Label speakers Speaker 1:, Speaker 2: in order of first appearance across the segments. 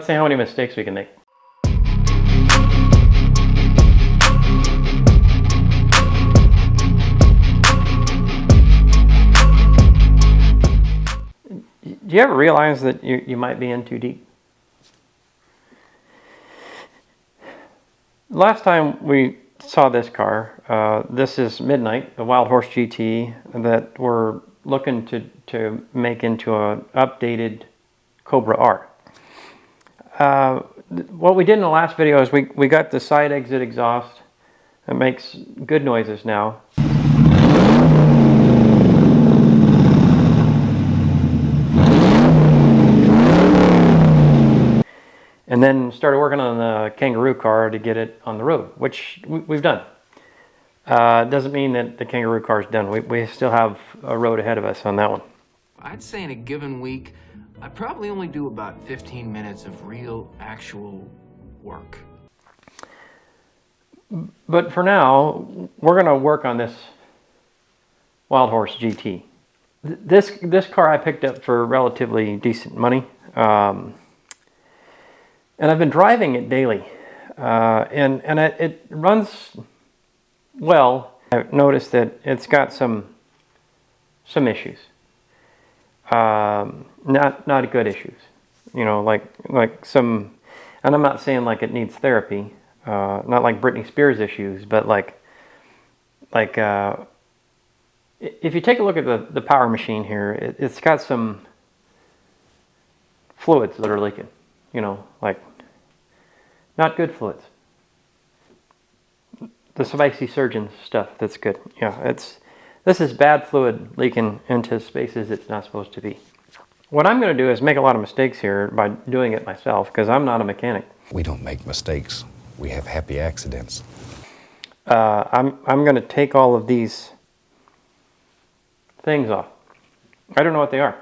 Speaker 1: see how many mistakes we can make. Do you ever realize that you might be in too deep? Last time we saw this car, this is Midnight, the Wild Horse GT that we're looking to make into an updated Cobra R. What we did in the last video is we got the side exit exhaust. It makes good noises now. And then started working on the Kangaroo car to get it on the road, which we've done. Doesn't mean that the Kangaroo car is done. We still have a road ahead of us on that one.
Speaker 2: I'd say in a given week, I probably only do about 15 minutes of real, actual work.
Speaker 1: But for now, we're going to work on this Wild Horse GT. This car I picked up for relatively decent money. And I've been driving it daily, and it runs well. I've noticed that it's got some issues, not good issues, you know, like some. And I'm not saying like it needs therapy, not like Britney Spears issues, but like if you take a look at the power machine here, it's got some fluids that are leaking. You know, like not good fluids. The spicy surgeon stuff, that's good. Yeah, this is bad fluid leaking into spaces it's not supposed to be. What I'm going to do is make a lot of mistakes here by doing it myself, because I'm not a mechanic.
Speaker 3: We don't make mistakes. We have happy accidents.
Speaker 1: I'm going to take all of these things off. I don't know what they are.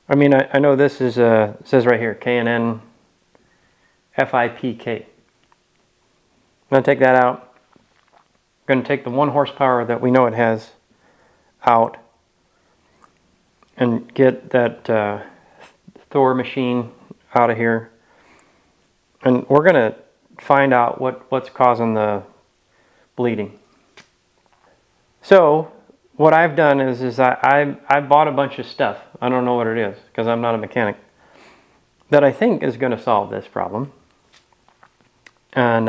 Speaker 1: I mean, I know this is it says right here, K&N FIPK. I'm going to take that out. I'm going to take the 1 horsepower that we know it has out and get that Thor machine out of here. And we're going to find out what's causing the bleeding. So what I've done is I bought a bunch of stuff. I don't know what it is because I'm not a mechanic, that I think is going to solve this problem. And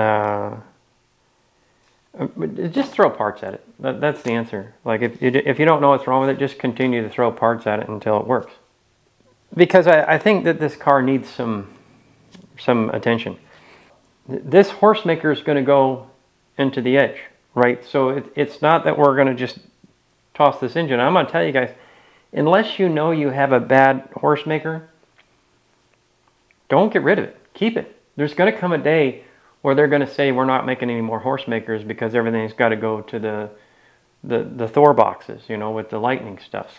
Speaker 1: just throw parts at it. That's the answer. Like if you don't know what's wrong with it, just continue to throw parts at it until it works. Because I think that this car needs some attention. This horse maker is going to go into the edge, right? So it's not that we're going to just toss this engine. I'm going to tell you guys, unless you know you have a bad horse maker, don't get rid of it. Keep it. There's going to come a day where they're going to say we're not making any more horse makers because everything's got to go to the Thor boxes, you know, with the lightning stuffs.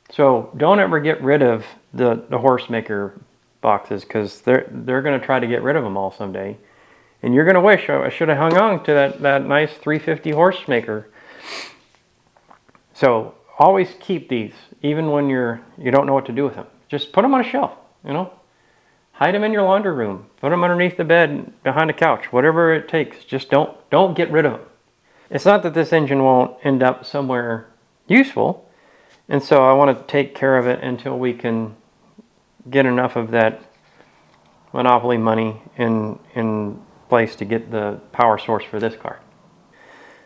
Speaker 1: So don't ever get rid of the horse maker boxes, because they're going to try to get rid of them all someday. And you're going to wish I should have hung on to that nice 350 horse maker. So always keep these, even when you don't know what to do with them. Just put them on a shelf, you know. Hide them in your laundry room. Put them underneath the bed, behind the couch, whatever it takes. Just don't get rid of them. It's not that this engine won't end up somewhere useful. And so I want to take care of it until we can get enough of that monopoly money in place to get the power source for this car.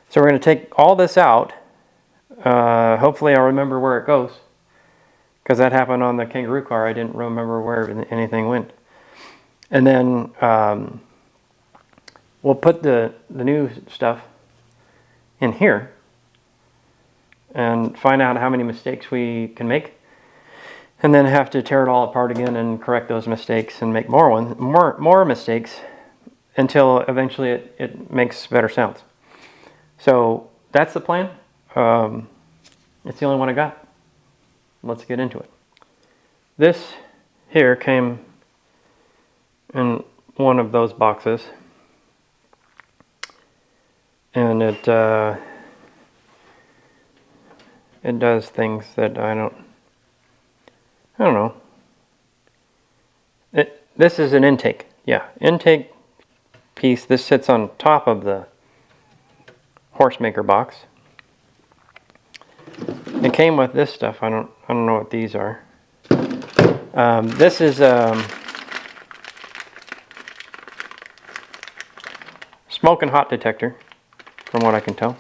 Speaker 1: So we're going to take all this out. Hopefully I'll remember where it goes, because that happened on the Kangaroo car. I didn't remember where anything went. And then we'll put the new stuff in here and find out how many mistakes we can make, and then have to tear it all apart again and correct those mistakes and make more mistakes until eventually it makes better sounds. So that's the plan. It's the only one I got. Let's get into it. This here came in one of those boxes, and it does things that I don't know. This is an intake. Yeah, intake piece. This sits on top of the horsemaker box. It came with this stuff. I don't know what these are. This is smoke and hot detector, from what I can tell.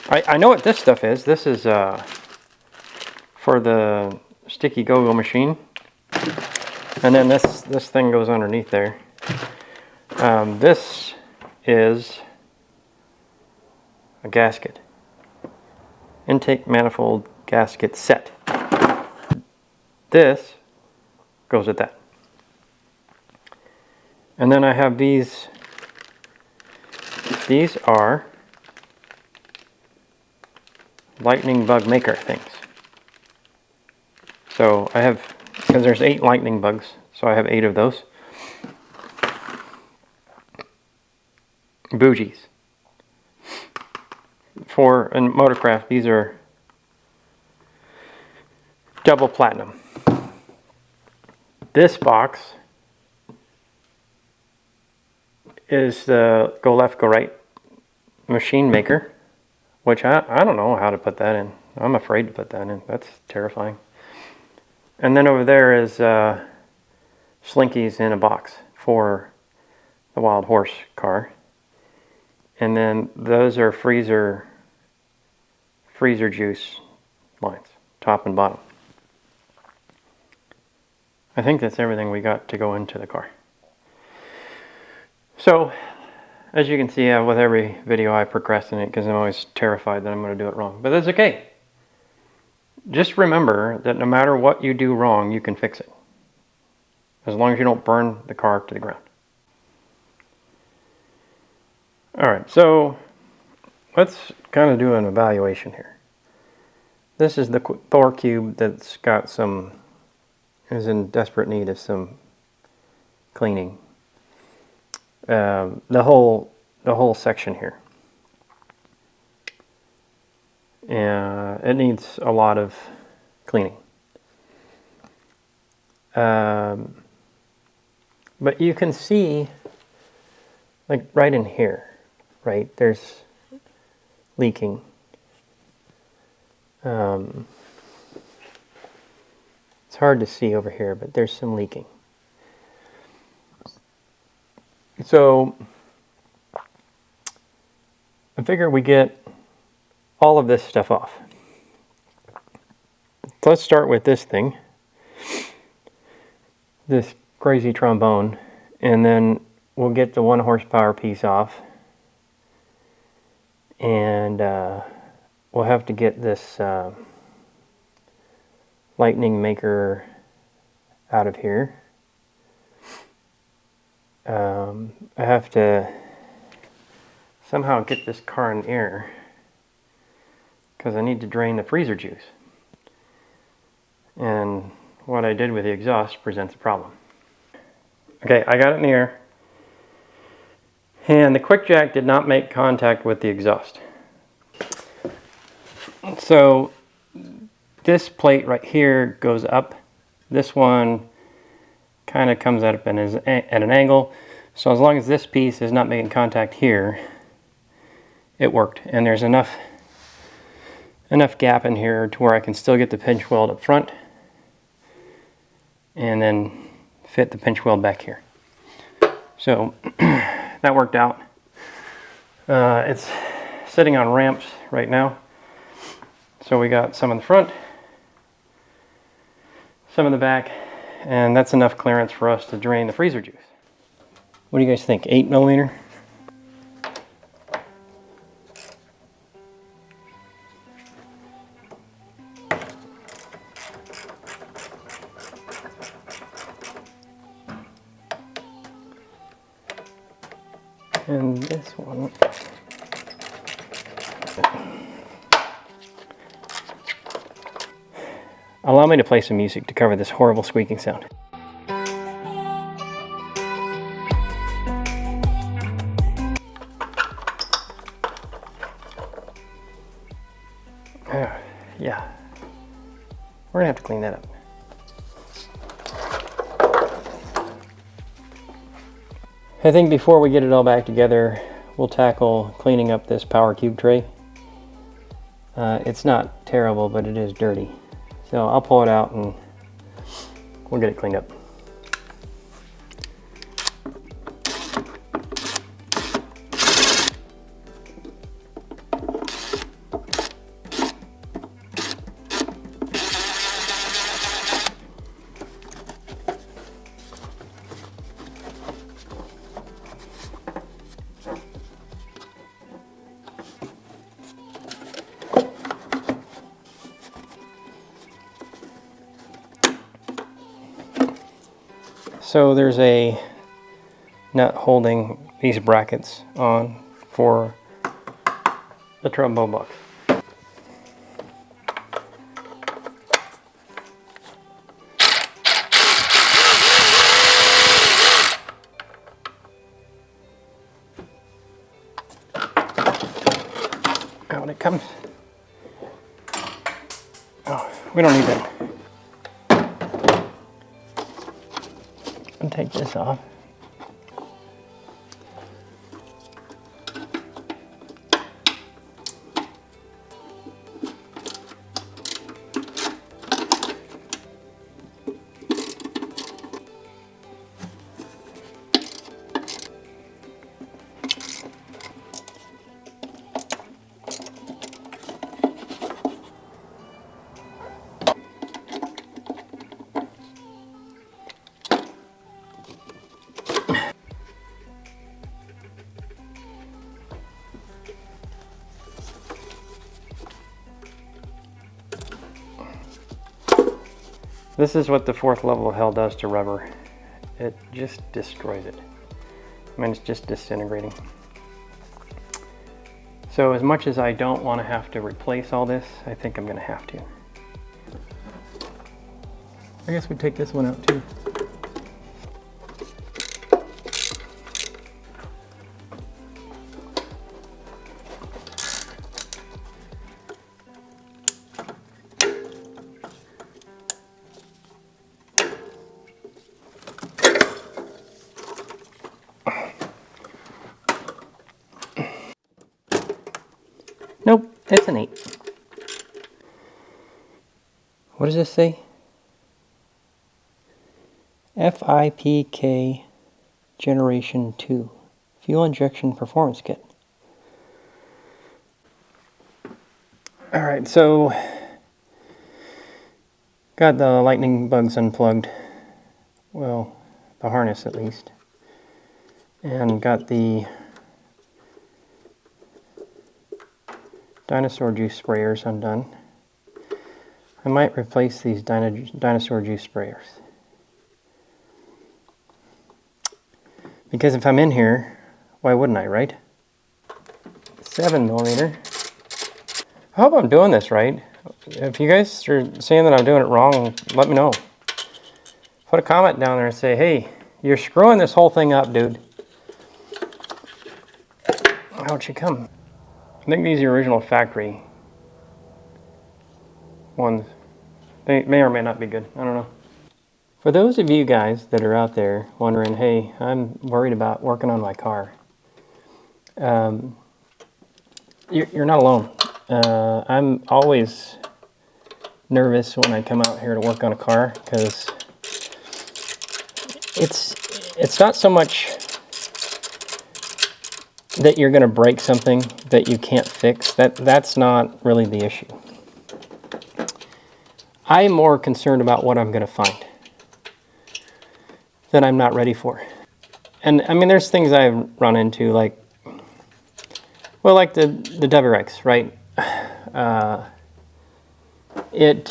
Speaker 1: I know what this stuff is. This is for the sticky go-go machine. And then this thing goes underneath there. This is a gasket. Intake manifold gasket set. This goes with that. And then I have these. These are lightning bug maker things. So I have, because there's 8 lightning bugs, so I have 8 of those. Bougies. For a motorcraft, these are double platinum. This box is the go left, go right machine maker, which I don't know how to put that in. I'm afraid to put that in. That's terrifying. And then over there is Slinkies in a box for the Wild Horse car. And then those are freezer juice lines, top and bottom. I think that's everything we got to go into the car. So, as you can see, with every video I procrastinate because I'm always terrified that I'm going to do it wrong. But that's okay. Just remember that no matter what you do wrong, you can fix it. As long as you don't burn the car to the ground. Alright, so let's kind of do an evaluation here. This is the Thor cube that's got is in desperate need of some cleaning. The whole section here. It needs a lot of cleaning. But you can see, like right in here, right, there's leaking. It's hard to see over here, but there's some leaking. So I figure we get all of this stuff off. Let's start with this thing, this crazy trombone, and then we'll get the 1 horsepower piece off, and we'll have to get this lightning maker out of here. I have to somehow get this car in air because I need to drain the freezer juice. And what I did with the exhaust presents a problem. Okay, I got it in the air. And the quick jack did not make contact with the exhaust. So this plate right here goes up. This one kind of comes up at an angle. So as long as this piece is not making contact here, it worked. And there's enough gap in here to where I can still get the pinch weld up front and then fit the pinch weld back here. So that worked out. It's sitting on ramps right now. So we got some in the front, some in the back, and that's enough clearance for us to drain the freezer juice. What do you guys think? 8mm? And this one. Allow me to play some music to cover this horrible squeaking sound. Yeah, we're gonna have to clean that up. I think before we get it all back together, we'll tackle cleaning up this power cube tray. It's not terrible, but it is dirty. So I'll pull it out and we'll get it cleaned up. So there's a nut holding these brackets on for the trombone box. Out it comes. Oh, we don't need that. I'll take this off. This is what the fourth level of hell does to rubber. It just destroys it. I mean, it's just disintegrating. So as much as I don't want to have to replace all this, I think I'm going to have to. I guess we take this one out too. Nope, it's an 8. What does this say? FIPK Generation 2 Fuel Injection Performance Kit. Alright, so got the lightning bugs unplugged. Well, the harness at least. And got the dinosaur juice sprayers undone. I might replace these dinosaur juice sprayers. Because if I'm in here, why wouldn't I, right? 7mm. I hope I'm doing this right. If you guys are saying that I'm doing it wrong, let me know. Put a comment down there and say, hey, you're screwing this whole thing up, dude. How'd you come? I think these are original factory ones. They may or may not be good. I don't know. For those of you guys that are out there wondering, hey, I'm worried about working on my car. You're not alone. I'm always nervous when I come out here to work on a car because it's not so much that you're going to break something that you can't fix. That's not really the issue. I'm more concerned about what I'm going to find that I'm not ready for. And I mean, there's things I've run into, like, well, like the WRX, right? It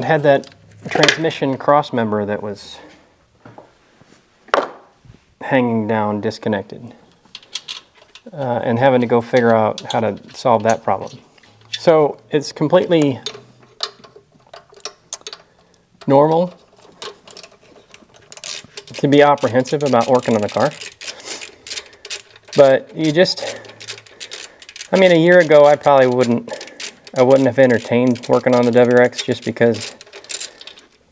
Speaker 1: had that transmission cross member that was hanging down, disconnected. And having to go figure out how to solve that problem. So it's completely normal to be apprehensive about working on a car. But you just, I mean, a year ago I probably wouldn't have entertained working on the WRX just because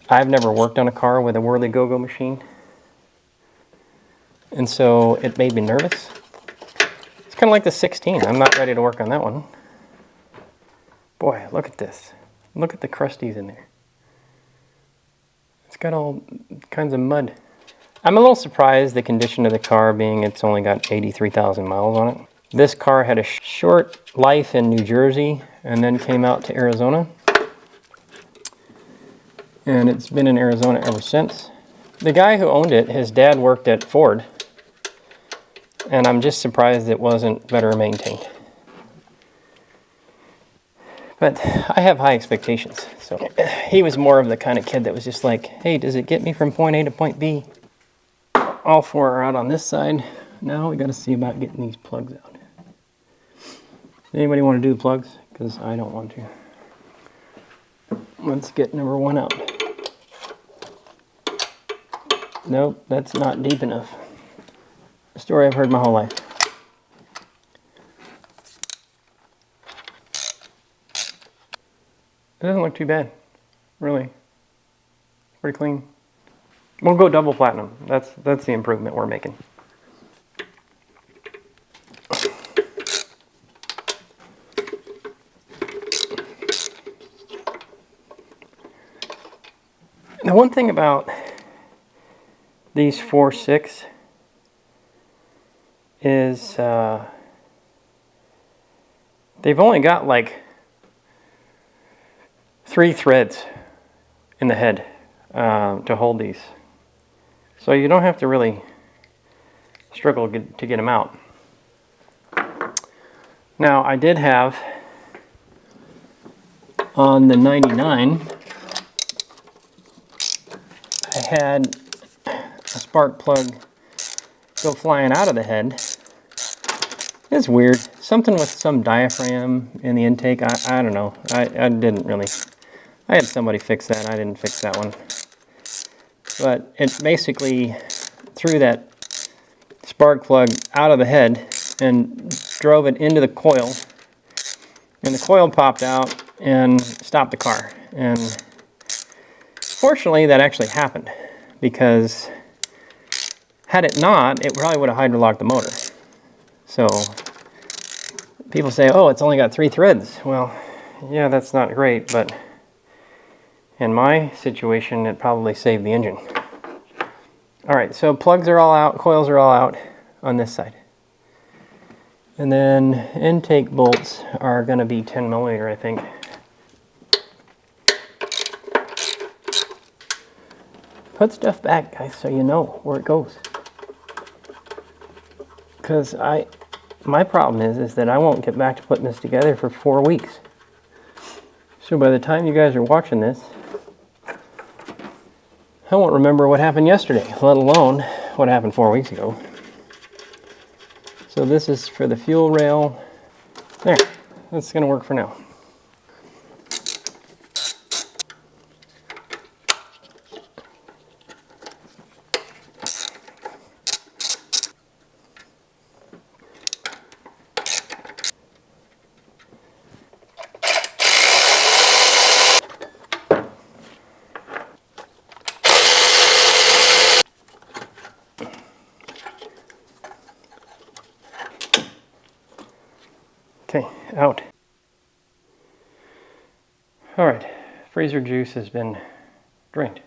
Speaker 1: I've never worked on a car with a Whirly Go-Go machine. And so it made me nervous. It's kind of like the 16. I'm not ready to work on that one. Boy, look at this. Look at the crusties in there. It's got all kinds of mud. I'm a little surprised the condition of the car being it's only got 83,000 miles on it. This car had a short life in New Jersey and then came out to Arizona. And it's been in Arizona ever since. The guy who owned it, his dad worked at Ford. And I'm just surprised it wasn't better maintained. But I have high expectations. So he was more of the kind of kid that was just like, hey, does it get me from point A to point B? All four are out on this side. Now we got to see about getting these plugs out. Anybody want to do the plugs? Because I don't want to. Let's get number one out. Nope, that's not deep enough. A story I've heard my whole life. It doesn't look too bad, really. Pretty clean. We'll go double platinum. That's the improvement we're making. The one thing about these 4.6 is they've only got like 3 threads in the head to hold these. So you don't have to really struggle to get them out. Now I did have on the 99, I had a spark plug go flying out of the head. It's weird. Something with some diaphragm in the intake. I don't know. I didn't really. I had somebody fix that. I didn't fix that one. But it basically threw that spark plug out of the head and drove it into the coil. And the coil popped out and stopped the car. And fortunately, that actually happened, because had it not, it probably would have hydrolocked the motor. So people say, oh, it's only got 3 threads. Well, yeah, that's not great, but in my situation, it probably saved the engine. All right, so plugs are all out, coils are all out on this side. And then intake bolts are going to be 10 millimeter, I think. Put stuff back, guys, so you know where it goes. Because my problem is that I won't get back to putting this together for 4 weeks. So by the time you guys are watching this, I won't remember what happened yesterday, let alone what happened 4 weeks ago. So this is for the fuel rail. There, that's going to work for now. Okay, out. All right, freezer juice has been drained.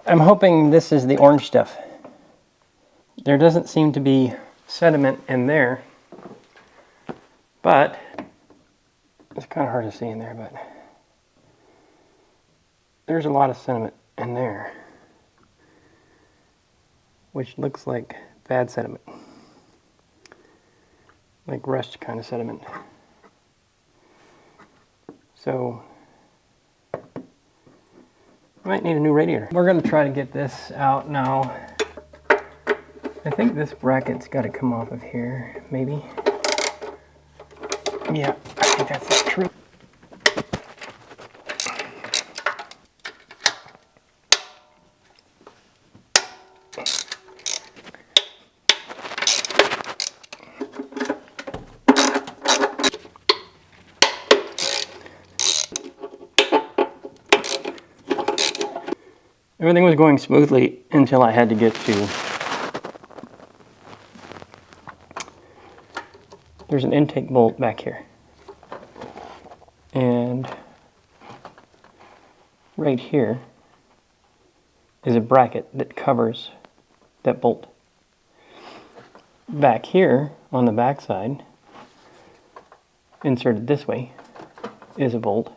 Speaker 1: I'm hoping this is the orange stuff. There doesn't seem to be sediment in there, but it's kind of hard to see in there, but there's a lot of sediment in there, which looks like bad sediment, like rust kind of sediment. So I might need a new radiator. We're going to try to get this out now. I think this bracket's got to come off of here, maybe. Yeah, I think that's not true. Everything was going smoothly until I had to get to... There's an intake bolt back here. And right here is a bracket that covers that bolt. Back here on the back side, inserted this way, is a bolt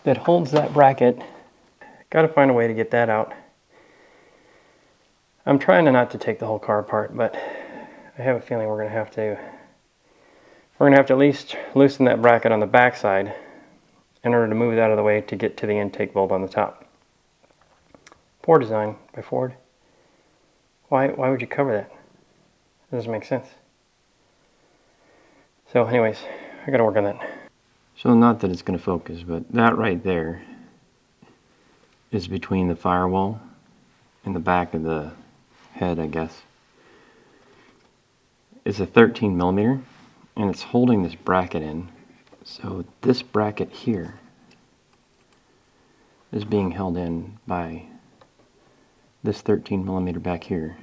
Speaker 1: that holds that bracket. Got to find a way to get that out. I'm trying not to take the whole car apart, but I have a feeling we're going to have to. We're going to have to at least loosen that bracket on the back side in order to move it out of the way to get to the intake bolt on the top. Poor design by Ford. Why would you cover that? It doesn't make sense. So anyways, I got to work on that. So not that it's going to focus, but that right there is between the firewall and the back of the head, I guess. It's a 13 millimeter, and it's holding this bracket in. So this bracket here is being held in by this 13 millimeter back here.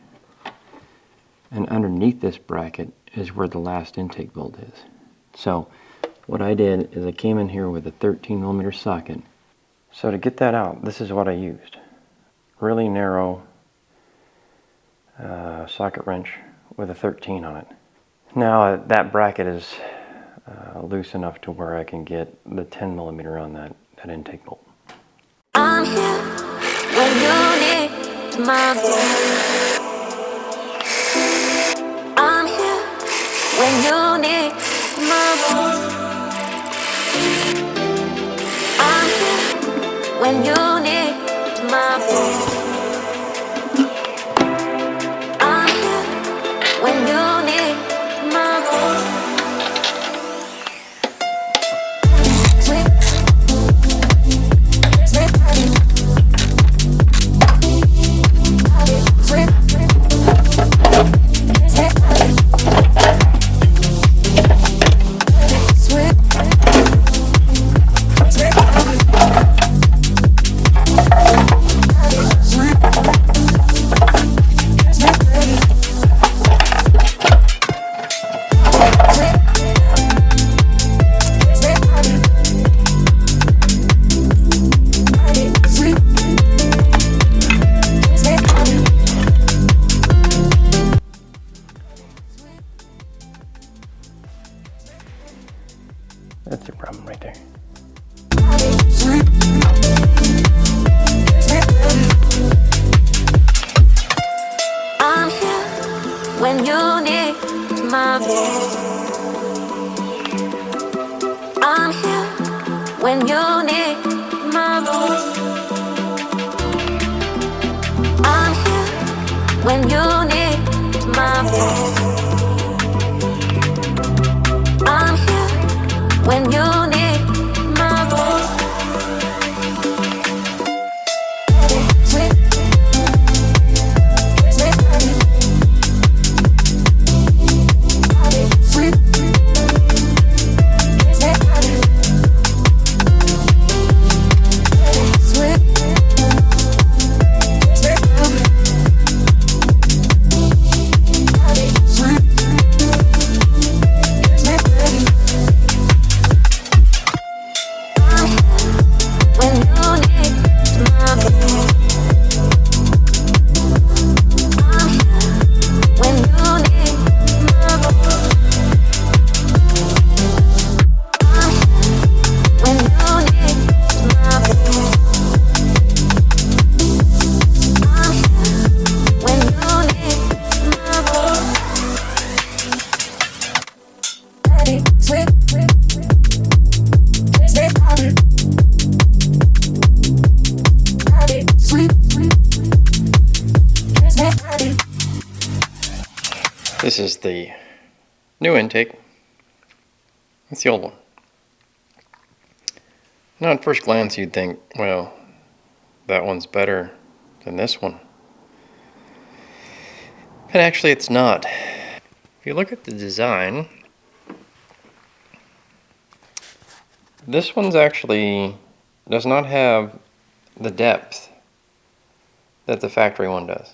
Speaker 1: And underneath this bracket is where the last intake bolt is. So what I did is I came in here with a 13 millimeter socket. So to get that out, this is what I used. Really narrow socket wrench with a 13 on it. Now that bracket is loose enough to where I can get the 10 millimeter on that intake bolt.
Speaker 4: I'm here when you need my voice. I'm here when you need my voice. I'm here when you need my voice. I'm here when you need my voice.
Speaker 1: That's the problem right there.
Speaker 4: I'm here when you need my voice. I'm here when you need my voice. I'm here when you need my voice. I'm here when you need my voice.
Speaker 1: This is the new intake. That's the old one. Now at first glance you'd think, well, that one's better than this one. But actually it's not. If you look at the design, this one's actually does not have the depth that the factory one does.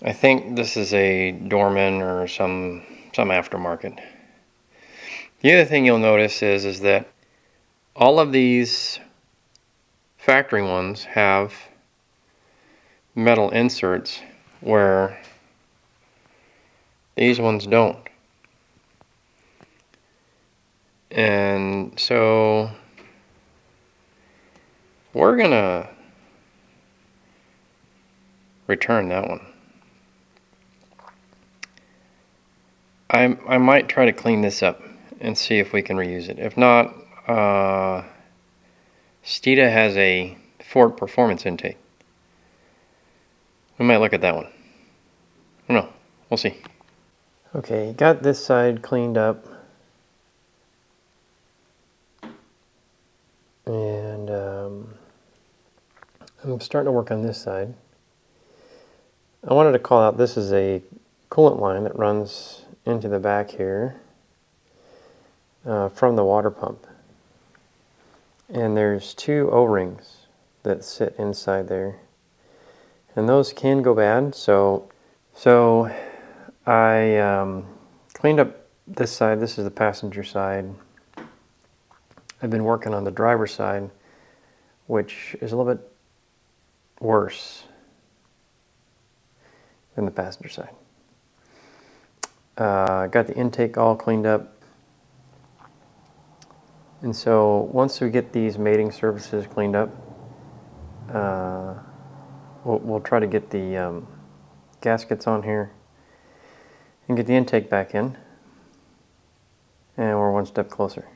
Speaker 1: I think this is a Dorman or some aftermarket. The other thing you'll notice is that all of these factory ones have metal inserts where these ones don't. And so we're gonna return that one. I might try to clean this up and see if we can reuse it. If not, Steeda has a Ford Performance intake. We might look at that one. I don't know. We'll see. Okay, got this side cleaned up. And I'm starting to work on this side. I wanted to call out, this is a coolant line that runs into the back here from the water pump. And there's two O-rings that sit inside there. And those can go bad, so I cleaned up this side. This is the passenger side. I've been working on the driver's side, which is a little bit worse than the passenger side. Got the intake all cleaned up. And so once we get these mating surfaces cleaned up, we'll try to get the gaskets on here and get the intake back in. And we're one step closer.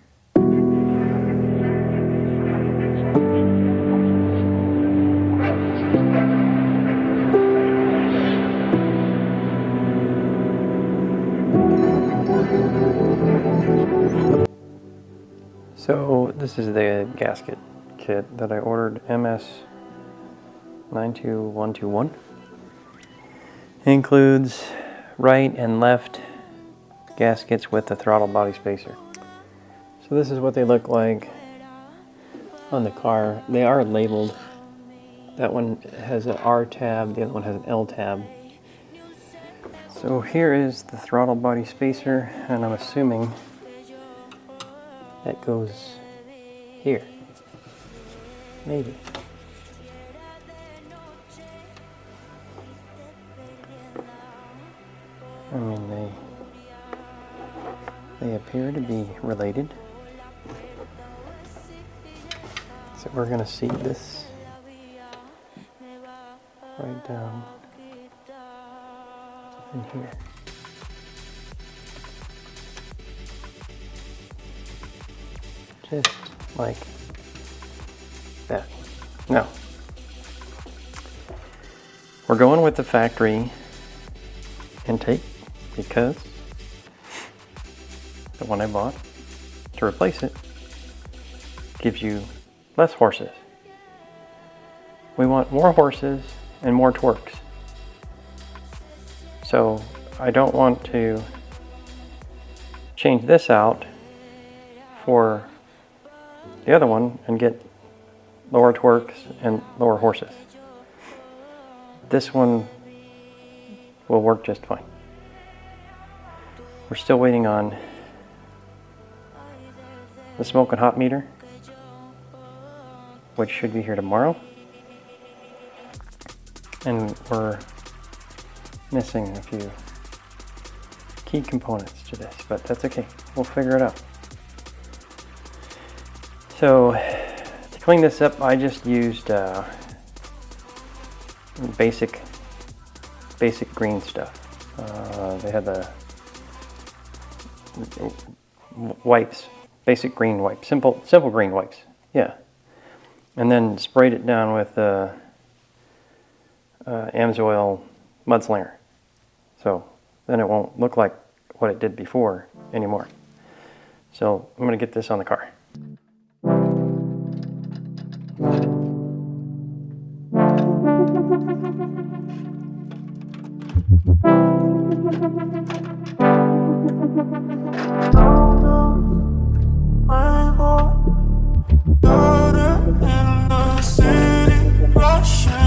Speaker 1: So this is the gasket kit that I ordered, MS92121. It includes right and left gaskets with the throttle body spacer. So this is what they look like on the car. They are labeled. That one has an R tab, the other one has an L tab. So here is the throttle body spacer, and I'm assuming that goes here. Maybe. I mean, they appear to be related. So we're going to seat this right down in here. Just like that. Now, we're going with the factory intake because the one I bought to replace it gives you less horses. We want more horses and more torques. So I don't want to change this out for the other one and get lower torques and lower horses. This one will work just fine. We're still waiting on the smoke and hot meter, which should be here tomorrow. And we're missing a few key components to this, but that's okay. We'll figure it out. So to clean this up, I just used basic green stuff. They had the wipes, basic green wipes, simple green wipes. Yeah, and then sprayed it down with Amsoil Mudslinger. So then it won't look like what it did before anymore. So I'm going to get this on the car.
Speaker 5: In the city, rushing.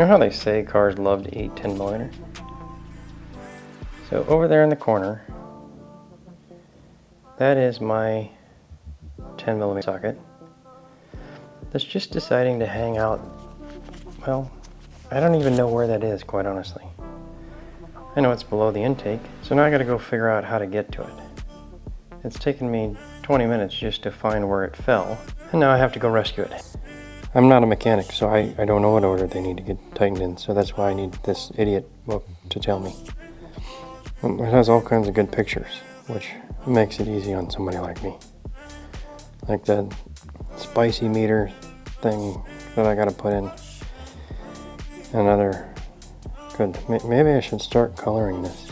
Speaker 1: know how they say cars love to eat 10 millimeter? So over there in the corner, that is my 10 millimeter socket that's just deciding to hang out. Well, I don't even know where that is, quite honestly. I know it's below the intake, so now I gotta go figure out how to get to it. It's taken me 20 minutes just to find where it fell, and now I have to go rescue it. I'm not a mechanic, so I don't know what order they need to get tightened in, so that's why I need this idiot book to tell me. It has all kinds of good pictures, which makes it easy on somebody like me. Like the spicy meter thing that I gotta put in. Another good, maybe I should start coloring this,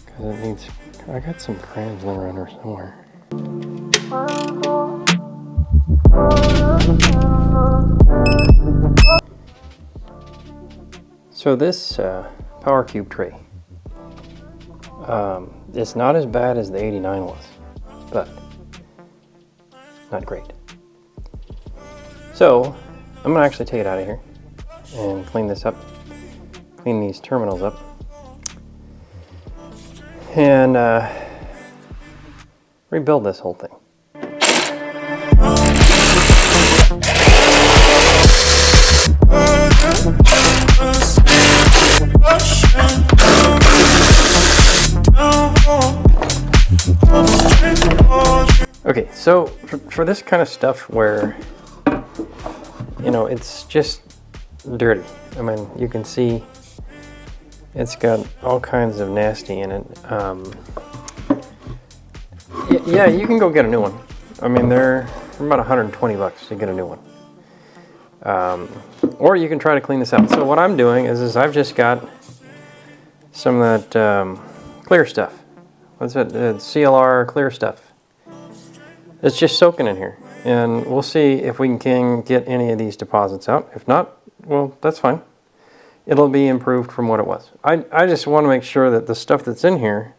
Speaker 1: because it needs, I got some crayons laying around here somewhere. So this power cube tray, it's not as bad as the 89 was, but not great. So I'm gonna actually take it out of here and clean this up, clean these terminals up, and rebuild this whole thing. Okay, so for this kind of stuff where, you know, it's just dirty. I mean, you can see it's got all kinds of nasty in it. Yeah, you can go get a new one. I mean, they're about 120 bucks to get a new one. Or you can try to clean this out. So what I'm doing is I've just got some of that clear stuff. What's it? CLR clear stuff. It's just soaking in here. And we'll see if we can get any of these deposits out. If not, well, that's fine. It'll be improved from what it was. I just want to make sure that the stuff that's in here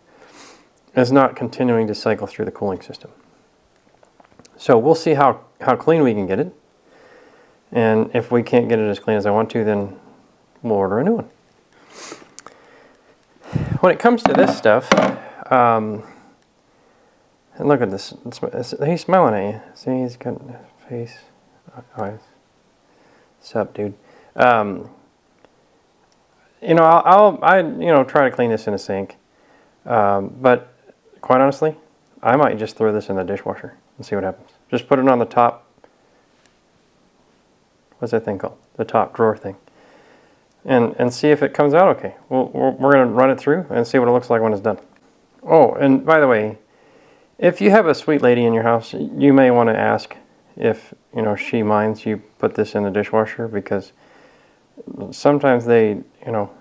Speaker 1: is not continuing to cycle through the cooling system. So we'll see how clean we can get it. And if we can't get it as clean as I want to, then we'll order a new one. When it comes to this stuff, and look at this, he's smiling at you. See, he's got a face, eyes. What's up, dude? You know, I try to clean this in a sink, but quite honestly, I might just throw this in the dishwasher and see what happens. Just put it on the top. What's that thing called? The top drawer thing, and see if it comes out okay. We're gonna run it through and see what it looks like when it's done. Oh, and by the way, if you have a sweet lady in your house, you may want to ask if, you know, she minds you put this in the dishwasher, because sometimes they, you know,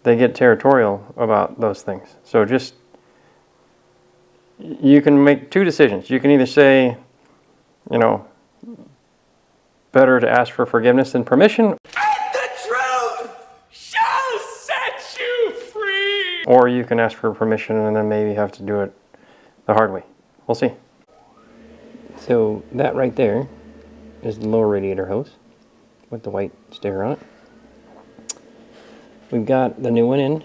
Speaker 1: they get territorial about those things. So just, you can make two decisions. You can either say, you know, better to ask for forgiveness than permission.
Speaker 5: And the truth shall set you free!
Speaker 1: Or you can ask for permission and then maybe have to do it the hard way. We'll see. So that right there is the lower radiator hose with the white sticker on it. We've got the new one in.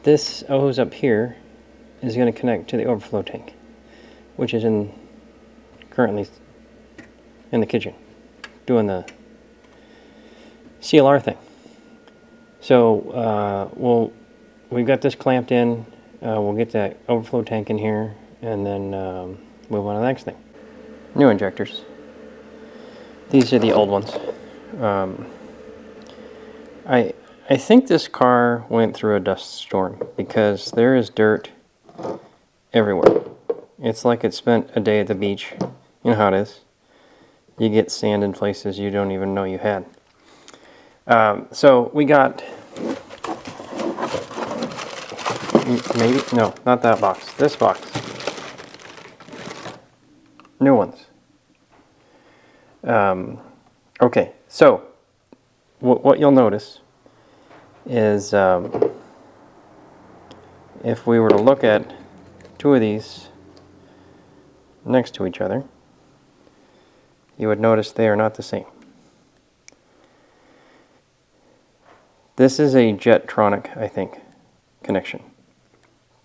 Speaker 1: This hose up here is going to connect to the overflow tank, which is currently in the kitchen doing the CLR thing. So we've got this clamped in. We'll get that overflow tank in here and then move on to the next thing. New injectors. These are the old ones. I think this car went through a dust storm because there is dirt everywhere. It's like it spent a day at the beach. You know how it is. You get sand in places you don't even know you had. So we got, maybe, no, not that box. This box. New ones. Okay, so what you'll notice is if we were to look at two of these next to each other, you would notice they are not the same. This is a Jetronic, I think, connection.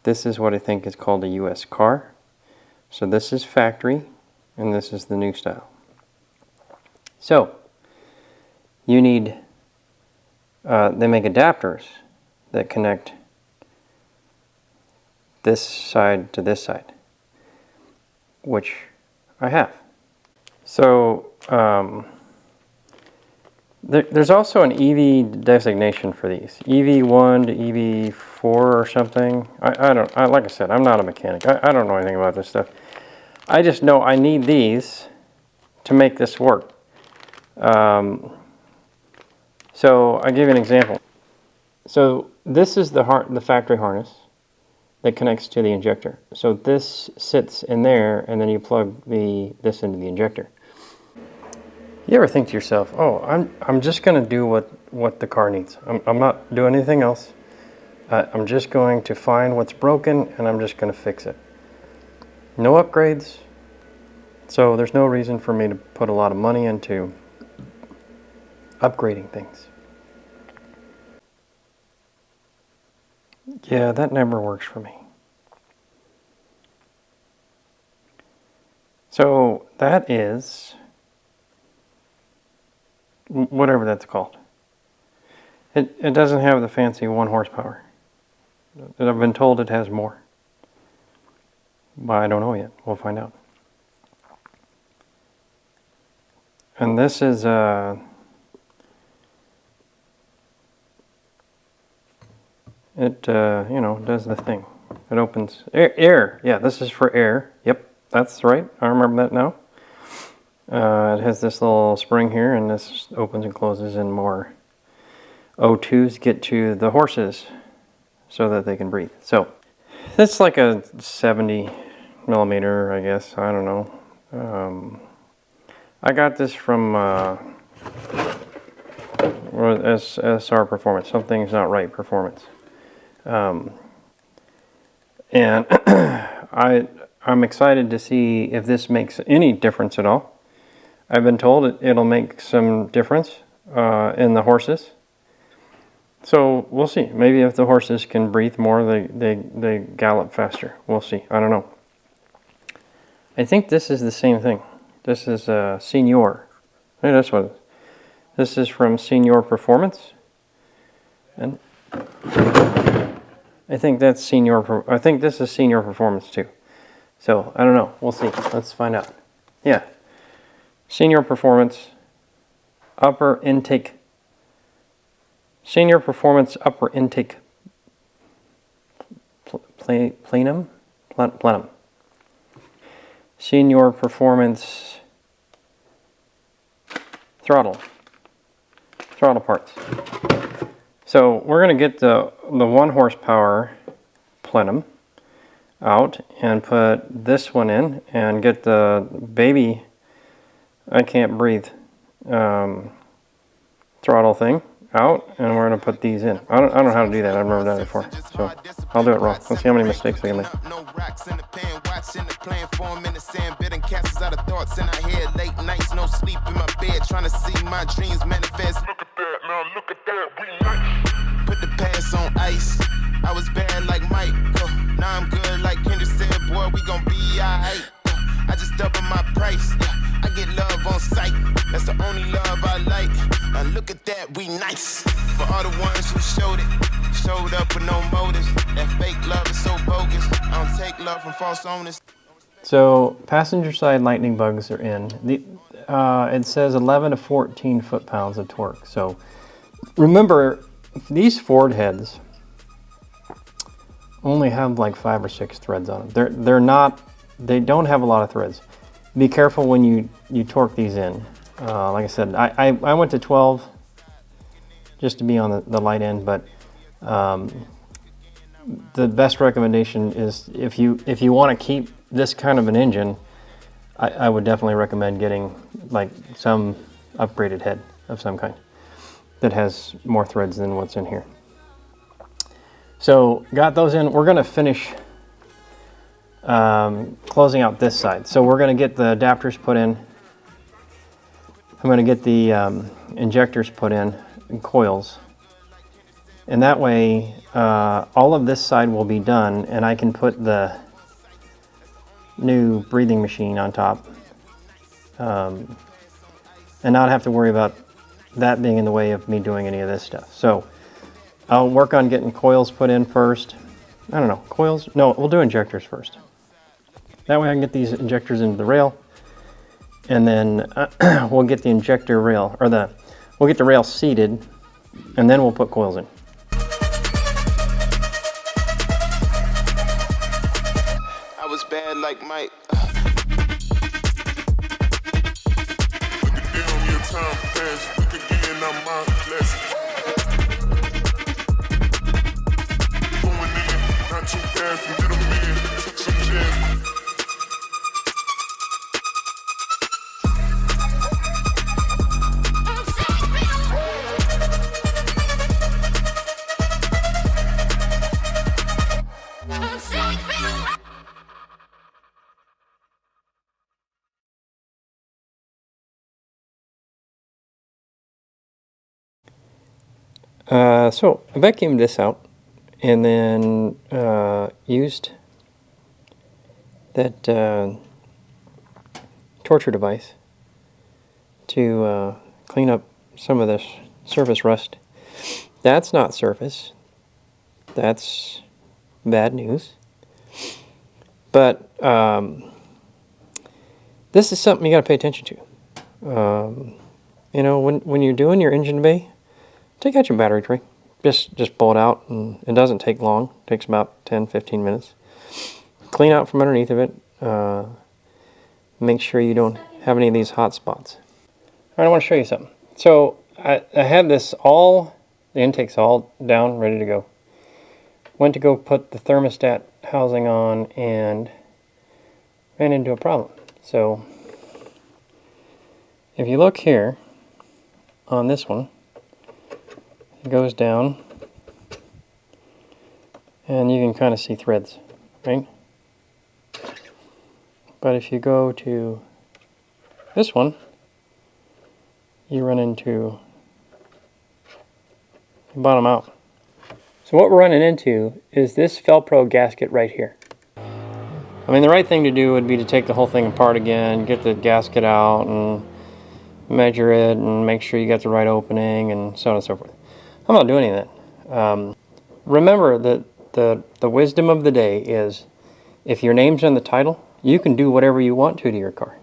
Speaker 1: This is what I think is called a US car. So this is factory, and this is the new style. So, you need, they make adapters that connect this side to this side, which I have. So, there's also an EV designation for these, EV1 to EV4 or something. I don't, like I said, I'm not a mechanic. I don't know anything about this stuff. I just know I need these to make this work. So I'll give you an example. So this is the factory harness that connects to the injector. So this sits in there, and then you plug this into the injector. You ever think to yourself, oh, I'm just going to do what the car needs. I'm not doing anything else. I'm just going to find what's broken, and I'm just going to fix it. No upgrades. So there's no reason for me to put a lot of money into upgrading things. Yeah, that never works for me. So that is whatever that's called. It doesn't have the fancy 1 horsepower. I've been told it has more. But I don't know yet. We'll find out. And this is it you know, does the thing. It opens air. Yeah, this is for air. Yep, that's right. I remember that now. It has this little spring here, and this opens and closes, and more O2s get to the horses so that they can breathe. So it's like a 70 millimeter, I guess. I don't know. I got this from SR Performance. Something's Not Right Performance. And I'm excited to see if this makes any difference at all. I've been told it'll make some difference in the horses. So we'll see. Maybe if the horses can breathe more, they gallop faster. We'll see. I don't know. I think this is the same thing. This is Senior. Hey, that's what it is. This is from Senior Performance. And I think that's Senior. I think this is Senior Performance too. So I don't know. We'll see. Let's find out. Yeah. Senior Performance upper intake. Senior Performance upper intake plenum. Senior Performance throttle parts. So we're going to get the 1 horsepower plenum out and put this one in and get the baby I can't breathe throttle thing out, and we're going to put these in. I don't know how to do that. I've never done it before, so I'll do it wrong. Let's see how many mistakes I can make.
Speaker 6: Put the past on ice. I was bad like Mike. Now I'm good like Kendrick said, boy, we gon' be alright. I just double my price. I get love on sight. That's the only love I like. Now look at that, we nice. For all the ones who showed up with no motives. That fake love is so bogus. I don't take love from false owners.
Speaker 1: So passenger side lightning bugs are in. It says 11 to 14 foot-pounds of torque. So remember, these Ford heads only have like 5 or 6 threads on them. They don't have a lot of threads. Be careful when you torque these in. Like I said, I went to 12 just to be on the light end, but the best recommendation is if you want to keep this kind of an engine, I would definitely recommend getting like some upgraded head of some kind that has more threads than what's in here. So got those in. We're going to finish closing out this side. So we're going to get the adapters put in. I'm going to get the injectors put in and coils. And that way, all of this side will be done, and I can put the new breathing machine on top, and not have to worry about that being in the way of me doing any of this stuff. So I'll work on getting coils put in first. I don't know, coils? No, we'll do injectors first. That way I can get these injectors into the rail, and then we'll get the injector rail, or we'll get the rail seated, and then we'll put coils in.
Speaker 6: I was bad like Mike.
Speaker 1: So I vacuumed this out and then used that torture device to clean up some of this surface rust. That's not surface. That's bad news. But this is something you got to pay attention to. You know, when you're doing your engine bay, take out your battery tray. Just pull it out, and it doesn't take long. It takes about 10-15 minutes. Clean out from underneath of it. Make sure you don't have any of these hot spots. All right, I want to show you something. So I had this the intake's all down, ready to go. Went to go put the thermostat housing on and ran into a problem. So if you look here on this one, it goes down and you can kind of see threads, right? But if you go to this one, you run into the bottom out. So what we're running into is this Velcro gasket right here. I mean, the right thing to do would be to take the whole thing apart again, get the gasket out and measure it and make sure you got the right opening and so on and so forth. I'm not doing any of that. Remember that the wisdom of the day is if your name's on the title, you can do whatever you want to your car.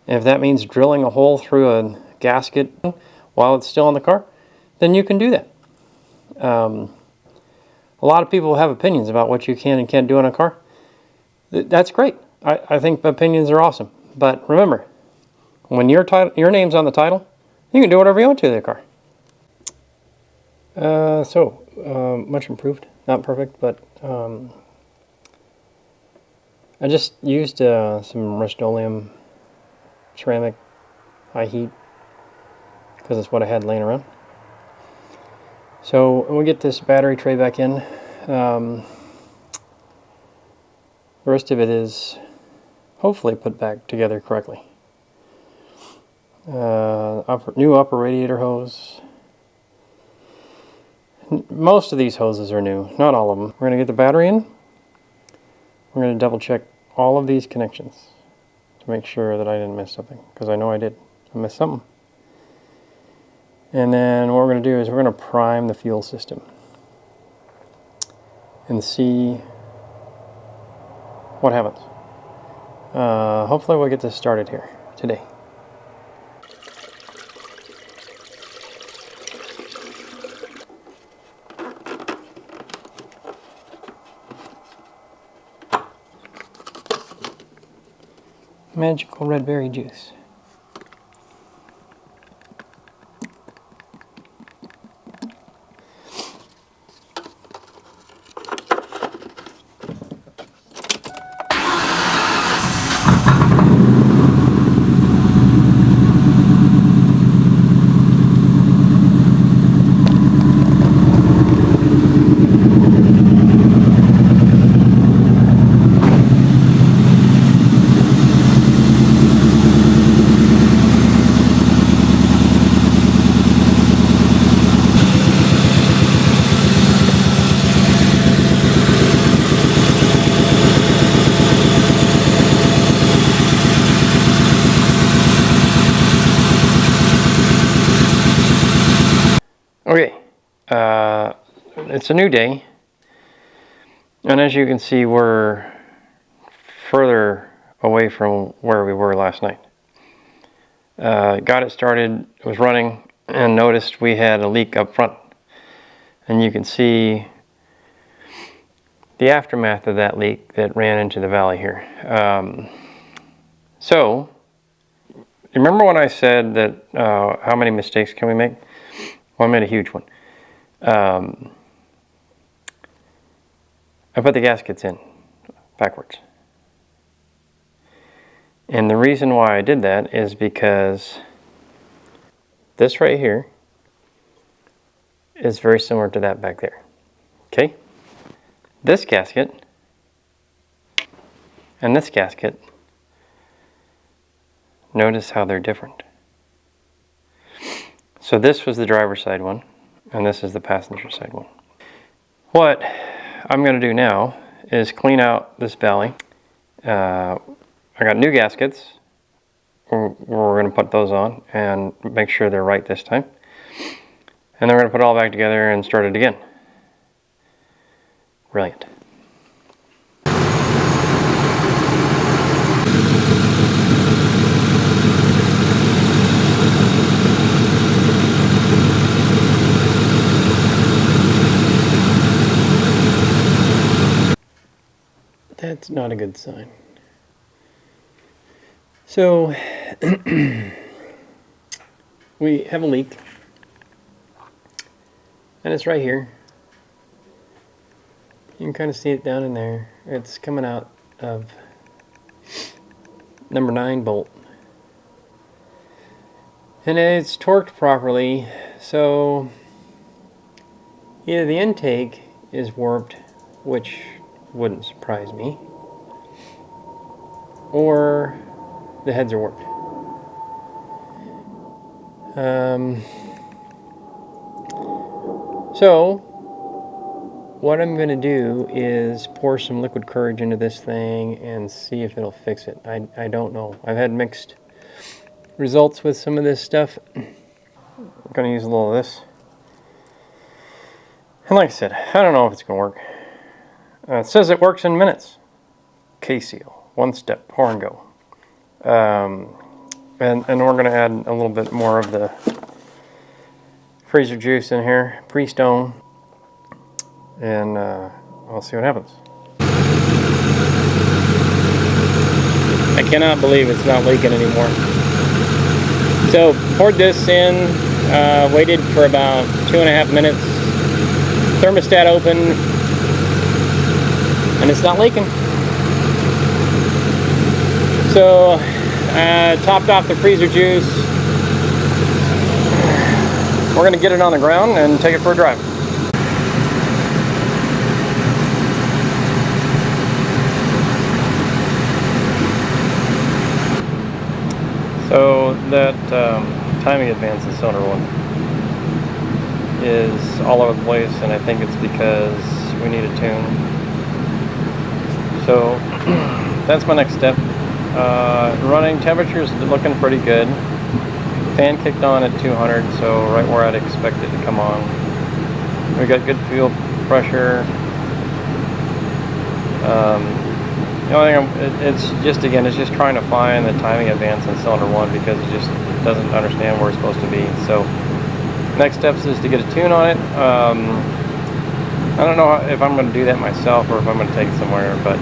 Speaker 1: And if that means drilling a hole through a gasket while it's still in the car, then you can do that. A lot of people have opinions about what you can and can't do in a car. That's great. I think opinions are awesome. But remember, when your name's on the title, you can do whatever you want to the car. Much improved. Not perfect, but I just used some Rust-Oleum ceramic high heat because it's what I had laying around. So we'll get this battery tray back in. The rest of it is hopefully put back together correctly. New upper radiator hose. Most of these hoses are new, not all of them. We're going to get the battery in. We're going to double check all of these connections to make sure that I didn't miss something, because I know I did. I missed something. And then what we're going to do is we're going to prime the fuel system and see what happens. Hopefully we'll get this started here today. Magical red berry juice. it's a new day. And as you can see, we're further away from where we were last night. Got it started, it was running, and noticed we had a leak up front. And you can see the aftermath of that leak that ran into the valley here. So, remember when I said that how many mistakes can we make? Well, I made a huge one. I put the gaskets in backwards. And the reason why I did that is because this right here is very similar to that back there. Okay? This gasket and this gasket, notice how they're different. So this was the driver's side one, and this is the passenger side one. What I'm going to do now is clean out this valley. I got new gaskets. We're going to put those on and make sure they're right this time. And then we're going to put it all back together and start it again. Brilliant. That's not a good sign. So, we have a leak, and it's right here. You can kind of see it down in there. It's coming out of number 9 bolt. And it's torqued properly, so either the intake is warped, which wouldn't surprise me, or the heads are warped. So what I'm going to do is pour some liquid courage into this thing and see if it'll fix it. I don't know. I've had mixed results with some of this stuff. I'm going to use a little of this. And like I said, I don't know if it's going to work. It says it works in minutes. K-seal, 1 step, pour and go. And we're going to add a little bit more of the freezer juice in here, pre-stone, and we'll see what happens. I cannot believe it's not leaking anymore. So poured this in, waited for about 2.5 minutes, thermostat open, and it's not leaking. So topped off the freezer juice. We're going to get it on the ground and take it for a drive. So that timing advance in cylinder 1 is all over the place, and I think it's because we need a tune. So that's my next step. Running temperature's looking pretty good. Fan kicked on at 200, so right where I'd expect it to come on. We got good fuel pressure. The only thing, it's just trying to find the timing advance in cylinder 1 because it just doesn't understand where it's supposed to be. So next steps is to get a tune on it. I don't know if I'm going to do that myself or if I'm going to take it somewhere, but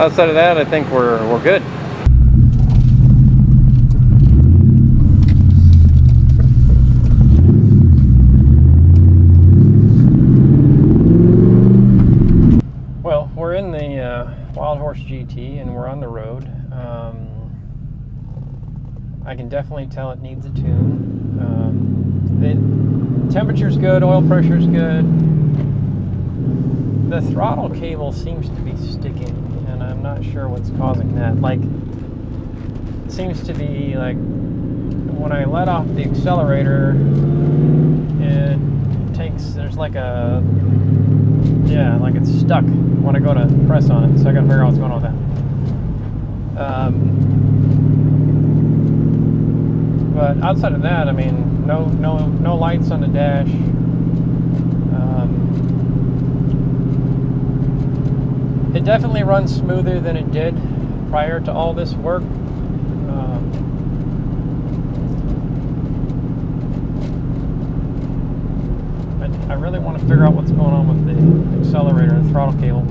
Speaker 1: outside of that, I think we're good. Well, we're in the Wild Horse GT and we're on the road. I can definitely tell it needs a tune. The temperature's good, oil pressure's good. The throttle cable seems to be sticking, and I'm not sure what's causing that. Like, it seems to be like when I let off the accelerator, it takes, there's like a, yeah, like it's stuck when I go to press on it, so I gotta figure out what's going on with that. But outside of that, I mean, no lights on the dash. It definitely runs smoother than it did prior to all this work. I really want to figure out what's going on with the accelerator and throttle cable.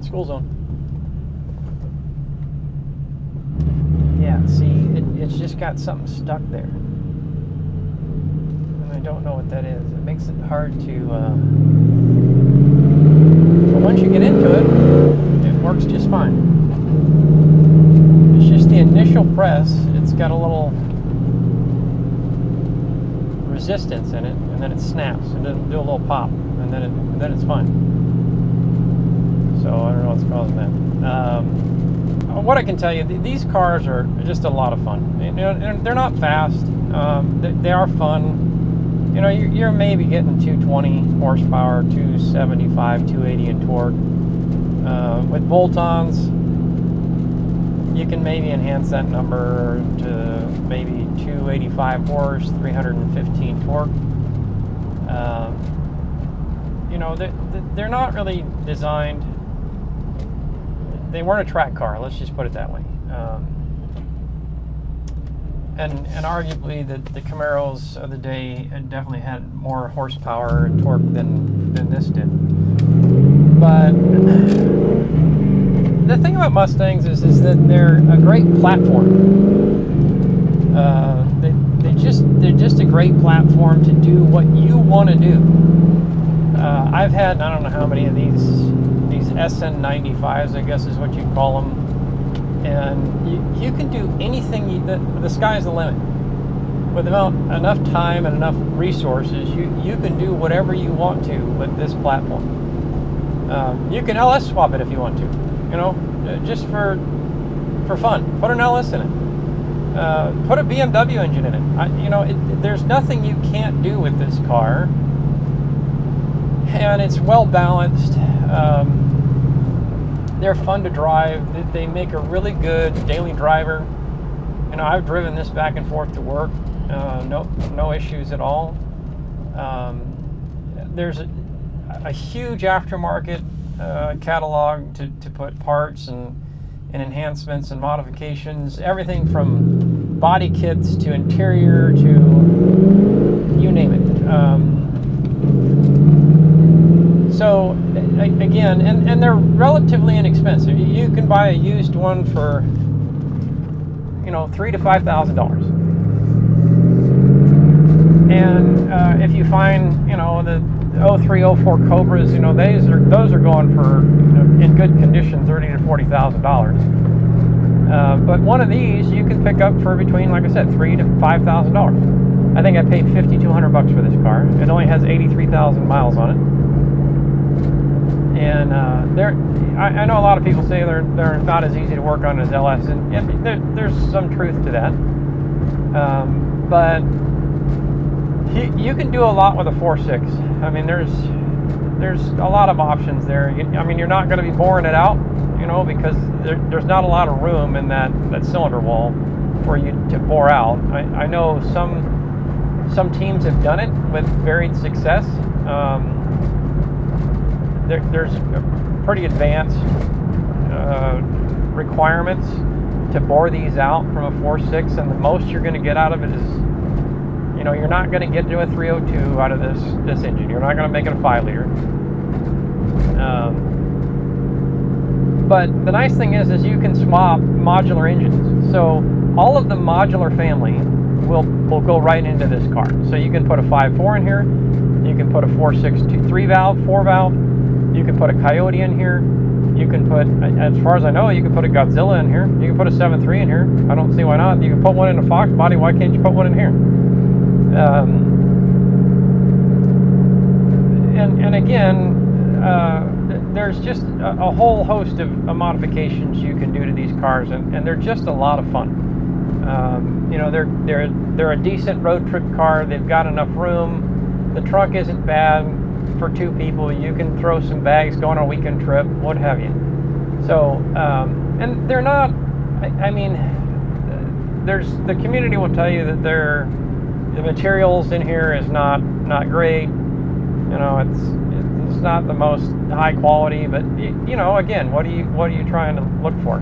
Speaker 1: School zone. Yeah, see, it's just got something stuck there. And I don't know what that is. It makes it hard to... But once you get into it, it works just fine. It's just the initial press, it's got a little resistance in it, and then it snaps, and then it'll do a little pop, and then it's fine. So I don't know what's causing that. What I can tell you, these cars are just a lot of fun. They're not fast. They are fun. You know, you're maybe getting 220 horsepower, 275, 280 in torque. With bolt-ons, you can maybe enhance that number to maybe 285 horse, 315 torque. You know, they're not really designed. They weren't a track car, let's just put it that way. And arguably the Camaros of the day definitely had more horsepower and torque than this did. But the thing about Mustangs is that they're a great platform. They're just a great platform to do what you want to do. I've had, I don't know how many of these SN95s, I guess is what you call them, and you can do anything. The sky's the limit. With enough time and enough resources, you can do whatever you want to with this platform. You can LS swap it if you want to, you know, just for fun. Put an LS in it. Put a BMW engine in it. There's nothing you can't do with this car, and it's well balanced. They're fun to drive. They make a really good daily driver. You know, I've driven this back and forth to work. No issues at all. There's a huge aftermarket catalog to put parts and enhancements and modifications. Everything from body kits to interior to you name it. So again, and they're relatively inexpensive. You can buy a used one for, you know, $3,000 to $5,000. And if you find, you know, the 03, 04 Cobras, you know, those are going for, you know, in good condition, $30,000 to $40,000. But one of these you can pick up for between, like I said, $3,000 to $5,000. I think I paid $5,200 for this car. It only has 83,000 miles on it. And I know a lot of people say they're not as easy to work on as LS, and yeah, there's some truth to that. But you can do a lot with a 4.6. I mean, there's a lot of options there. I mean, you're not going to be boring it out, you know, because there's not a lot of room in that cylinder wall for you to bore out. I know some teams have done it with varied success. There's pretty advanced requirements to bore these out from a 4.6, and the most you're going to get out of it is, you know, you're not going to get to a 302 out of this engine. You're not going to make it a 5-liter. But the nice thing is you can swap modular engines. So all of the modular family will go right into this car. So you can put a 5.4 in here. You can put a 4.6 3-valve, 4-valve. You can put a Coyote in here. You can put, as far as I know, you can put a Godzilla in here. You can put a 7.3 in here. I don't see why not. You can put one in a Fox body. Why can't you put one in here? And again, there's just a whole host of modifications you can do to these cars, and they're just a lot of fun. You know, they're a decent road trip car. They've got enough room. The trunk isn't bad. for 2 people. You can throw some bags, go on a weekend trip, what have you. So, and they're not, I mean, the community will tell you that the materials in here is not great. You know, it's not the most high quality, but you know, again, what are you trying to look for?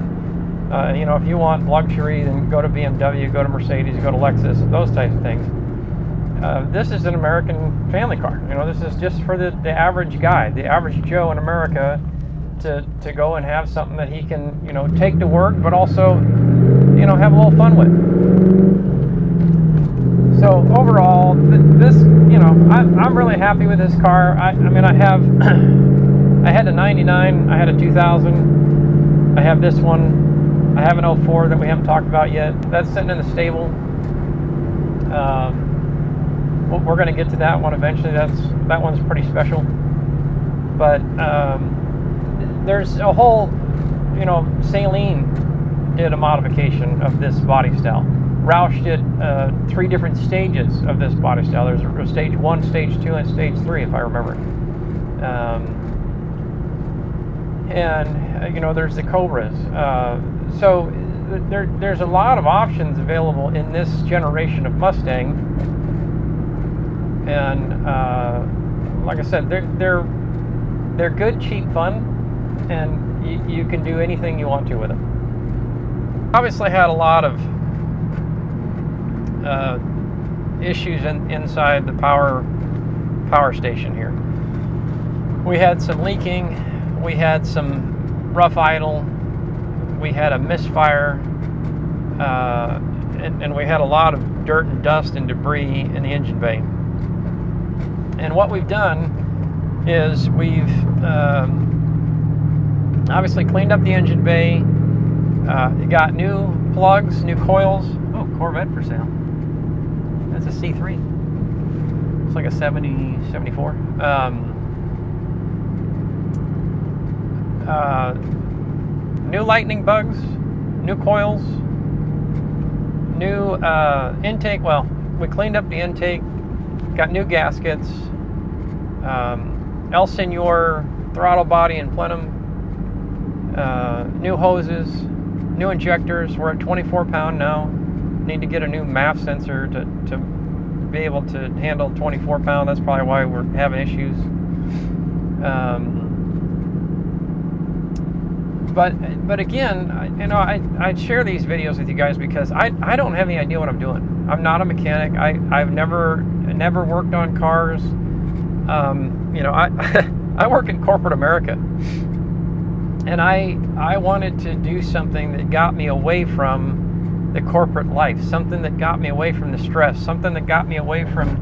Speaker 1: You know, if you want luxury, then go to BMW, go to Mercedes, go to Lexus, those types of things. This is an American family car. You know, this is just for the average guy, the average Joe in America, to go and have something that he can, you know, take to work, but also, you know, have a little fun with. So overall, this, you know, I'm really happy with this car. I mean, I had a 99, I had a 2000, I have this one, I have an 04 that we haven't talked about yet. That's sitting in the stable. We're going to get to that one eventually. That one's pretty special. But there's a whole, you know, Saleen did a modification of this body style. Roush did 3 different stages of this body style. There's a stage 1, stage 2, and stage 3, if I remember. And you know, there's the Cobras. So there's a lot of options available in this generation of Mustang. And like I said, they're good, cheap fun, and you can do anything you want to with them. Obviously had a lot of issues inside the power station here. We had some leaking, we had some rough idle, we had a misfire, and we had a lot of dirt and dust and debris in the engine bay. And what we've done is we've obviously cleaned up the engine bay, got new plugs, new coils. Oh, Corvette for sale. That's a C3. It's like a 70, 74. New lightning bugs, new coils, new intake. Well, we cleaned up the intake, got new gaskets, El Senor throttle body and plenum, new hoses, new injectors. We're at 24 pound now. Need to get a new MAF sensor to be able to handle 24 pound. That's probably why we're having issues. But again, you know, I share these videos with you guys because I don't have any idea what I'm doing. I'm not a mechanic. I've never worked on cars. You know, I work in corporate America, and I wanted to do something that got me away from the corporate life, something that got me away from the stress, something that got me away from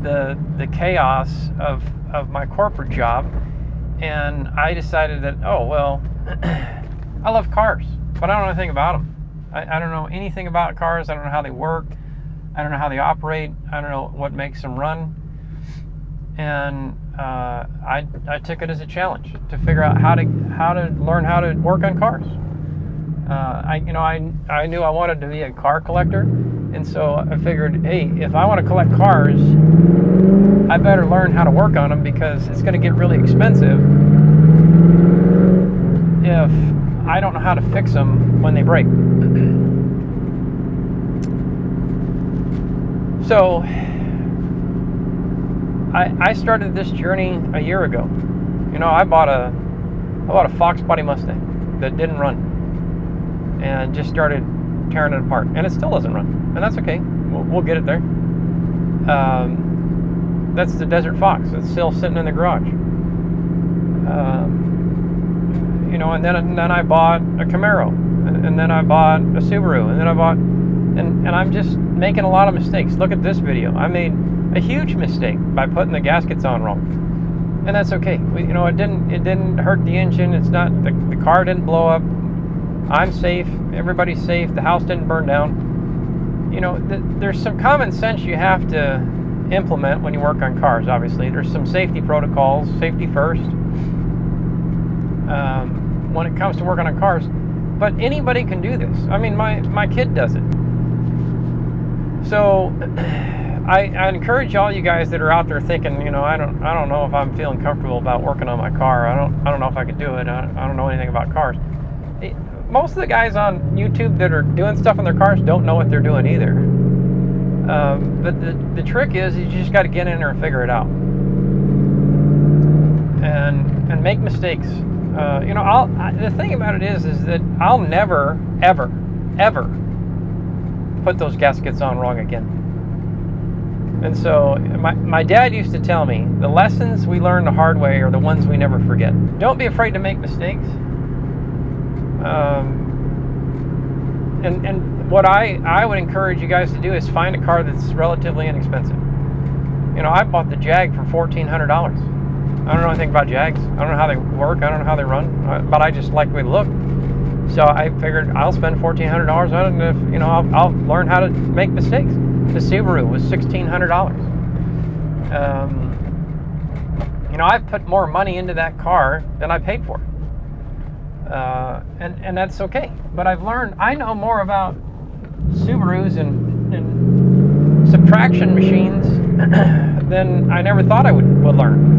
Speaker 1: the chaos of my corporate job. And I decided that, oh, well, I love cars, but I don't know anything about them. I don't know anything about cars. I don't know how they work. I don't know how they operate. I don't know what makes them run. And I took it as a challenge to figure out how to learn how to work on cars. I knew I wanted to be a car collector, and so I figured, hey, if I want to collect cars, I better learn how to work on them, because it's going to get really expensive if I don't know how to fix them when they break. So I started this journey a year ago. You know, I bought a Fox body Mustang that didn't run, and just started tearing it apart, and it still doesn't run, and that's okay. We'll get it there. That's the Desert Fox. It's still sitting in the garage. You know, and then I bought a Camaro, and then I bought a Subaru, and then I bought, and I'm just making a lot of mistakes. Look at this video. I made a huge mistake by putting the gaskets on wrong, and that's okay. You know, it didn't hurt the engine. It's not the car didn't blow up. I'm safe. Everybody's safe. The house didn't burn down. You know, there's some common sense you have to implement when you work on cars. Obviously, there's some safety protocols. Safety first. When it comes to working on cars, but anybody can do this. I mean, my kid does it. So I encourage all you guys that are out there thinking, you know, I don't know if I'm feeling comfortable about working on my car. I don't know if I could do it. I don't know anything about cars. Most of the guys on YouTube that are doing stuff on their cars don't know what they're doing either. But the trick is you just got to get in there and figure it out, and make mistakes. You know, the thing about it is that I'll never, ever, ever put those gaskets on wrong again. And so my dad used to tell me, the lessons we learn the hard way are the ones we never forget. Don't be afraid to make mistakes. And what I would encourage you guys to do is find a car that's relatively inexpensive. You know, I bought the Jag for $1,400. I don't know anything about Jags. I don't know how they work. I don't know how they run. But I just like the way they look. So I figured I'll spend $1,400 on it, and if, you know, I'll learn how to make mistakes. The Subaru was $1,600. You know, I've put more money into that car than I paid for it. And that's okay. But I've learned, I know more about Subarus and subtraction machines than I never thought I would learn.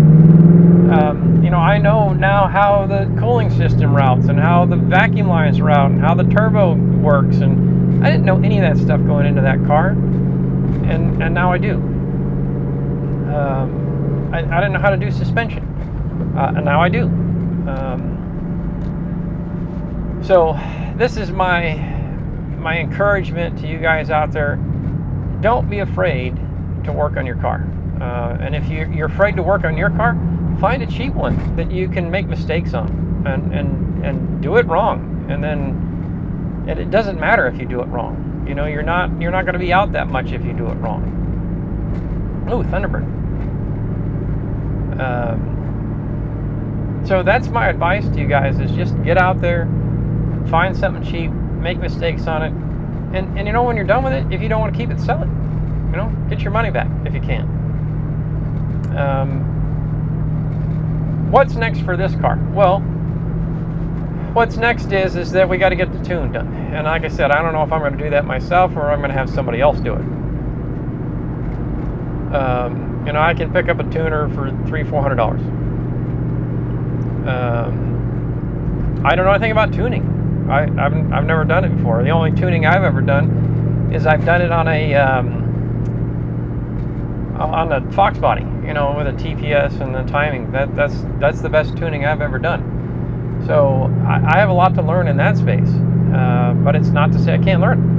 Speaker 1: You know, I know now how the cooling system routes and how the vacuum lines route and how the turbo works, and I didn't know any of that stuff going into that car, and now I do. I didn't know how to do suspension, and now I do. So this is my encouragement to you guys out there. Don't be afraid to work on your car. And if you're afraid to work on your car, find a cheap one that you can make mistakes on and do it wrong. And then it doesn't matter if you do it wrong. You know, you're not going to be out that much if you do it wrong. Ooh, Thunderbird. So that's my advice to you guys, is just get out there, find something cheap, make mistakes on it, and you know, when you're done with it, if you don't want to keep it, sell it. You know, get your money back if you can. What's next for this car? Well, what's next is that we got to get the tune done. And like I said, I don't know if I'm going to do that myself or I'm going to have somebody else do it. You know, I can pick up a tuner for $300-400. I don't know anything about tuning. I've never done it before. The only tuning I've ever done is I've done it on a Fox body, you know, with a TPS and the timing. That's the best tuning I've ever done. So I have a lot to learn in that space, but it's not to say I can't learn.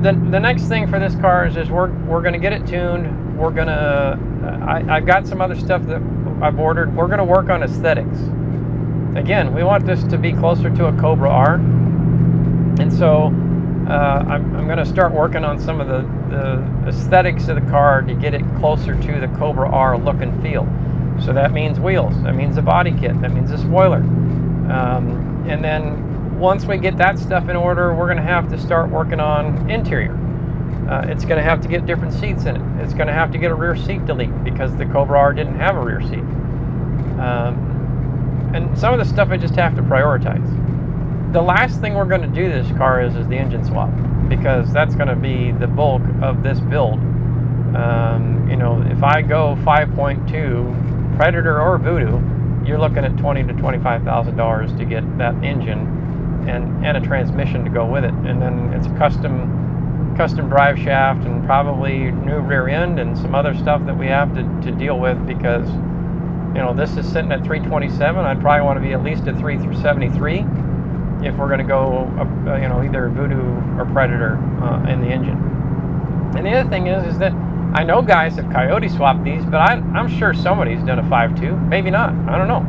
Speaker 1: The next thing for this car is we're going to get it tuned. We're going to I've got some other stuff that I've ordered. We're going to work on aesthetics. Again, we want this to be closer to a Cobra R, and so I'm going to start working on some of the aesthetics of the car to get it closer to the Cobra R look and feel. So that means wheels, that means a body kit, that means a spoiler. And then once we get that stuff in order, we're going to have to start working on interior. It's going to have to get different seats in it. It's going to have to get a rear seat delete because the Cobra R didn't have a rear seat. And some of the stuff I just have to prioritize. The last thing we're going to do this car is the engine swap, because that's going to be the bulk of this build. You know, if I go 5.2 Predator or Voodoo, you're looking at $20,000 to $25,000 to get that engine and a transmission to go with it, and then it's a custom drive shaft and probably new rear end and some other stuff that we have to deal with, because you know, this is sitting at 327. I'd probably want to be at least at 373 if we're going to go, you know, either Voodoo or Predator in the engine. And the other thing is that I know guys have Coyote swapped these, but I'm sure somebody's done a 5.2. Maybe not. I don't know.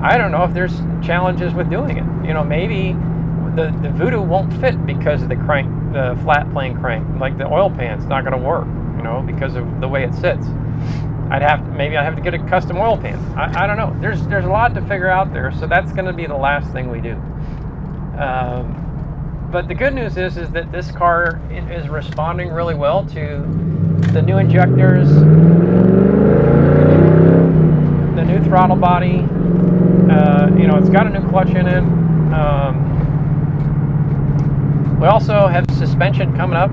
Speaker 1: I don't know if there's challenges with doing it. You know, maybe the Voodoo won't fit because of the crank, the flat plane crank. Like the oil pan's not going to work, you know, because of the way it sits. Maybe I'd have to get a custom oil pan. I don't know. There's a lot to figure out there, so that's going to be the last thing we do. But the good news is that this car is responding really well to the new injectors, the new throttle body. You know, it's got a new clutch in it. We also have suspension coming up.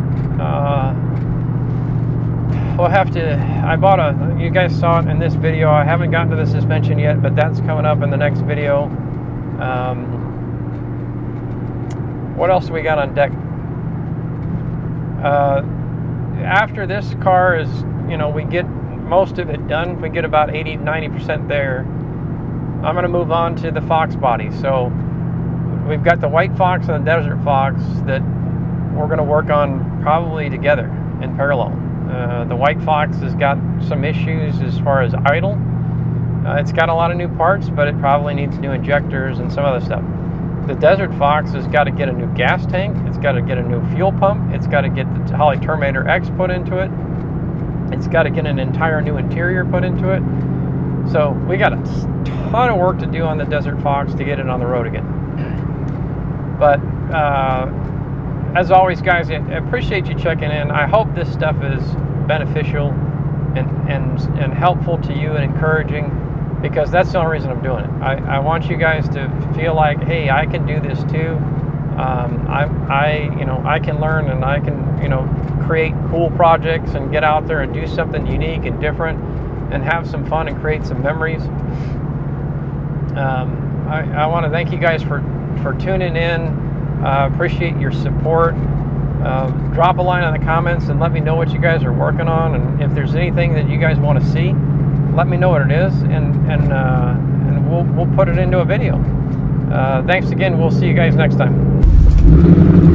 Speaker 1: We'll have to, you guys saw it in this video. I haven't gotten to the suspension yet, but that's coming up in the next video. What else do we got on deck? After this car is, we get most of it done, we get about 80-90% there, I'm going to move on to the Fox body. So we've got the White Fox and the Desert Fox that we're going to work on probably together in parallel. The White Fox has got some issues as far as idle. It's got a lot of new parts, but it probably needs new injectors and some other stuff. The Desert Fox has got to get a new gas tank. It's got to get a new fuel pump. It's got to get the Holley Terminator X put into it. It's got to get an entire new interior put into it. So we got a ton of work to do on the Desert Fox to get it on the road again. But as always, guys, I appreciate you checking in. I hope this stuff is beneficial and helpful to you and encouraging, because that's the only reason I'm doing it. I want you guys to feel like, hey, I can do this too. I can learn, and I can, create cool projects and get out there and do something unique and different and have some fun and create some memories. I want to thank you guys for tuning in. Appreciate your support. Drop a line in the comments and let me know what you guys are working on, and if there's anything that you guys want to see, let me know what it is, and we'll put it into a video. Thanks again. We'll see you guys next time.